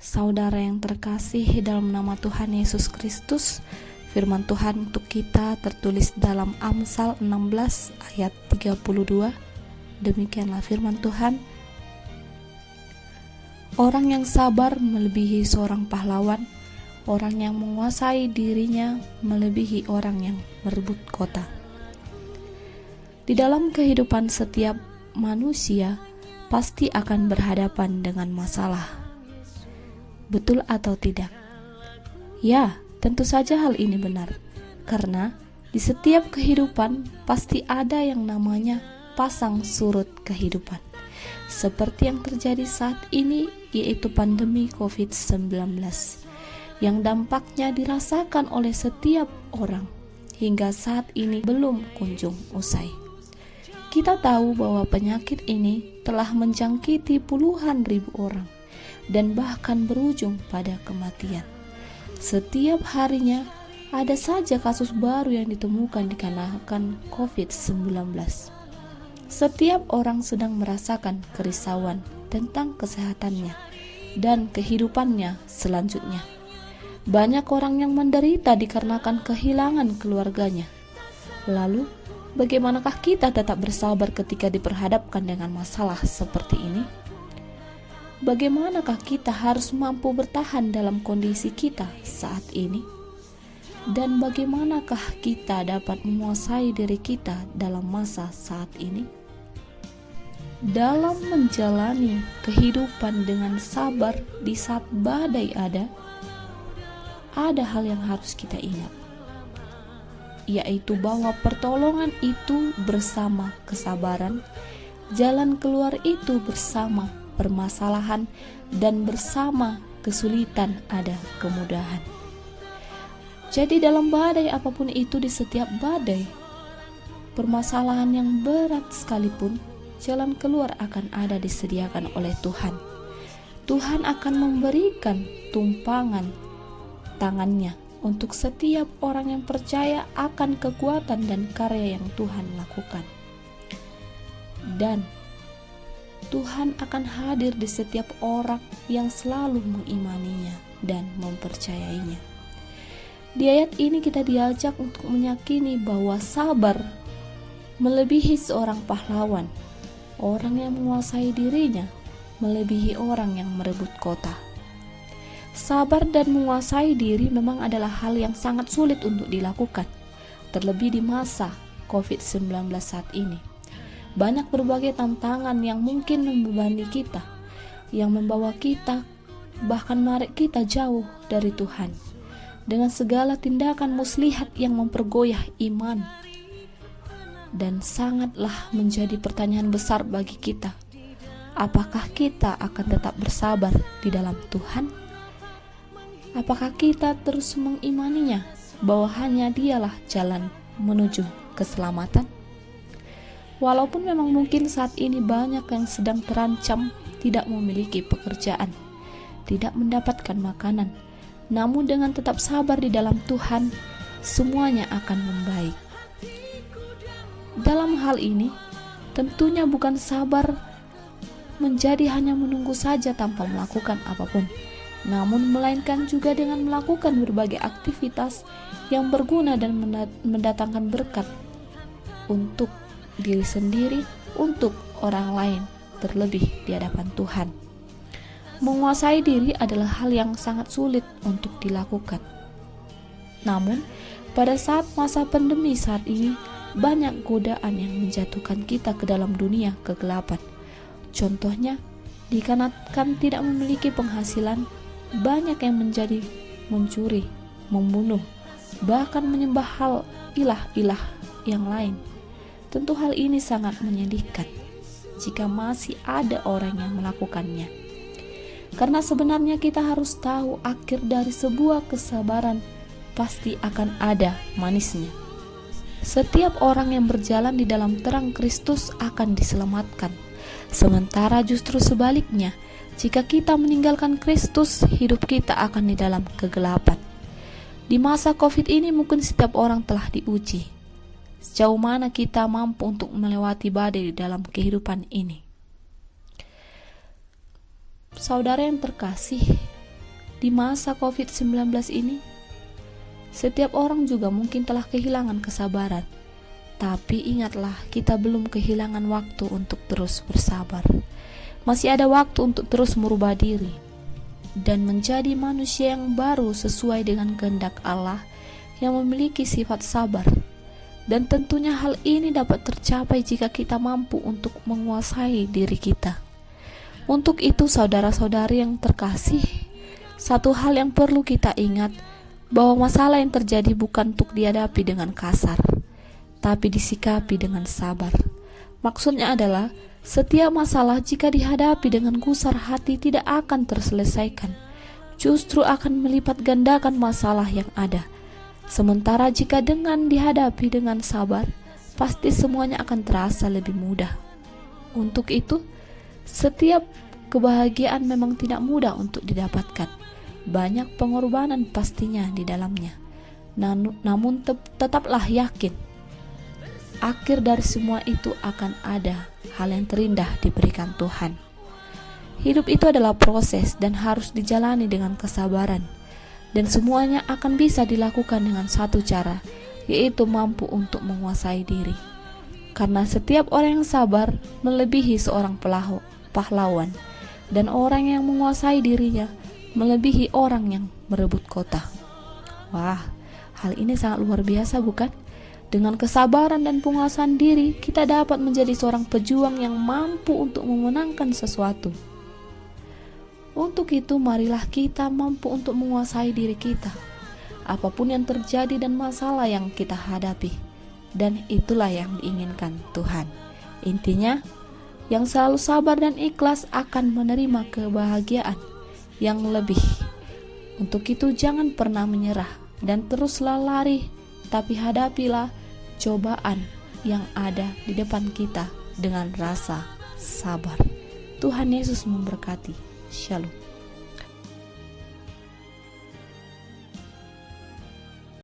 Saudara yang terkasih dalam nama Tuhan Yesus Kristus, firman Tuhan untuk kita tertulis dalam Amsal 16 ayat 32. Demikianlah firman Tuhan. Orang yang sabar melebihi seorang pahlawan, orang yang menguasai dirinya melebihi orang yang merebut kota. Di dalam kehidupan setiap manusia pasti akan berhadapan dengan masalah. Betul atau tidak? Ya, tentu saja hal ini benar. Karena di setiap kehidupan pasti ada yang namanya pasang surut kehidupan. Seperti yang terjadi saat ini, yaitu pandemi COVID-19, yang dampaknya dirasakan oleh setiap orang hingga saat ini belum kunjung usai. Kita tahu bahwa penyakit ini telah menjangkiti puluhan ribu orang dan bahkan berujung pada kematian. Setiap harinya ada saja kasus baru yang ditemukan dikarenakan COVID-19. Setiap orang sedang merasakan kerisauan tentang kesehatannya dan kehidupannya selanjutnya. Banyak orang yang menderita dikarenakan kehilangan keluarganya. Lalu, bagaimanakah kita tetap bersabar ketika diperhadapkan dengan masalah seperti ini? Bagaimanakah kita harus mampu bertahan dalam kondisi kita saat ini? Dan bagaimanakah kita dapat menguasai diri kita dalam masa saat ini? Dalam menjalani kehidupan dengan sabar di saat badai ada hal yang harus kita ingat, yaitu bahwa pertolongan itu bersama kesabaran, jalan keluar itu bersama permasalahan, dan bersama kesulitan ada kemudahan. Jadi dalam badai apapun itu, di setiap badai, permasalahan yang berat sekalipun, jalan keluar akan ada disediakan oleh Tuhan. Tuhan akan memberikan tumpangan tangannya untuk setiap orang yang percaya akan kekuatan dan karya yang Tuhan lakukan. Dan Tuhan akan hadir di setiap orang yang selalu mengimaninya dan mempercayainya. Di ayat ini kita diajak untuk meyakini bahwa sabar melebihi seorang pahlawan, orang yang menguasai dirinya melebihi orang yang merebut kota. Sabar dan menguasai diri memang adalah hal yang sangat sulit untuk dilakukan, terlebih di masa COVID-19 saat ini. Banyak berbagai tantangan yang mungkin membebani kita, yang membawa kita bahkan menarik kita jauh dari Tuhan, dengan segala tindakan muslihat yang mempergoyah iman. Dan sangatlah menjadi pertanyaan besar bagi kita, apakah kita akan tetap bersabar di dalam Tuhan? Apakah kita terus mengimaninya bahwa hanya Dialah jalan menuju keselamatan? Walaupun memang mungkin saat ini banyak yang sedang terancam tidak memiliki pekerjaan, tidak mendapatkan makanan, namun dengan tetap sabar di dalam Tuhan, semuanya akan membaik. Dalam hal ini, tentunya bukan sabar menjadi hanya menunggu saja tanpa melakukan apapun, namun melainkan juga dengan melakukan berbagai aktivitas yang berguna dan mendatangkan berkat untuk diri sendiri, untuk orang lain, terlebih di hadapan Tuhan. Menguasai diri adalah hal yang sangat sulit untuk dilakukan. Namun, pada saat masa pandemi saat ini, banyak godaan yang menjatuhkan kita ke dalam dunia kegelapan. Contohnya, dikarenakan tidak memiliki penghasilan, banyak yang menjadi mencuri, membunuh, bahkan menyembah hal ilah-ilah yang lain. Tentu hal ini sangat menyedihkan jika masih ada orang yang melakukannya. Karena sebenarnya kita harus tahu akhir dari sebuah kesabaran pasti akan ada manisnya. Setiap orang yang berjalan di dalam terang Kristus akan diselamatkan. Sementara justru sebaliknya, jika kita meninggalkan Kristus, hidup kita akan di dalam kegelapan. Di masa COVID ini mungkin setiap orang telah diuji. Sejauh mana kita mampu untuk melewati badai di dalam kehidupan ini. Saudara yang terkasih, di masa COVID-19 ini? Setiap orang juga mungkin telah kehilangan kesabaran. Tapi ingatlah, kita belum kehilangan waktu untuk terus bersabar. Masih ada waktu untuk terus merubah diri dan menjadi manusia yang baru sesuai dengan kehendak Allah yang memiliki sifat sabar. Dan tentunya hal ini dapat tercapai jika kita mampu untuk menguasai diri kita. Untuk itu saudara-saudari yang terkasih, satu hal yang perlu kita ingat, bahwa masalah yang terjadi bukan untuk dihadapi dengan kasar, tapi disikapi dengan sabar. Maksudnya adalah, setiap masalah jika dihadapi dengan gusar hati tidak akan terselesaikan, justru akan melipat gandakan masalah yang ada. Sementara jika dengan dihadapi dengan sabar, pasti semuanya akan terasa lebih mudah. Untuk itu, setiap kebahagiaan memang tidak mudah untuk didapatkan. Banyak pengorbanan pastinya di dalamnya. Namun tetaplah yakin, akhir dari semua itu akan ada hal yang terindah diberikan Tuhan. Hidup itu adalah proses dan harus dijalani dengan kesabaran. Dan semuanya akan bisa dilakukan dengan satu cara, yaitu mampu untuk menguasai diri. Karena setiap orang yang sabar melebihi seorang pahlawan, dan orang yang menguasai dirinya melebihi orang yang merebut kota. Wah, hal ini sangat luar biasa, bukan? Dengan kesabaran dan penguasaan diri, kita dapat menjadi seorang pejuang yang mampu untuk memenangkan sesuatu. Untuk itu, marilah kita mampu untuk menguasai diri kita, apapun yang terjadi dan masalah yang kita hadapi. Dan itulah yang diinginkan Tuhan. Intinya, yang selalu sabar dan ikhlas akan menerima kebahagiaan yang lebih. Untuk itu, jangan pernah menyerah dan teruslah lari, tapi hadapilah cobaan yang ada di depan kita dengan rasa sabar. Tuhan Yesus memberkati. Shalom.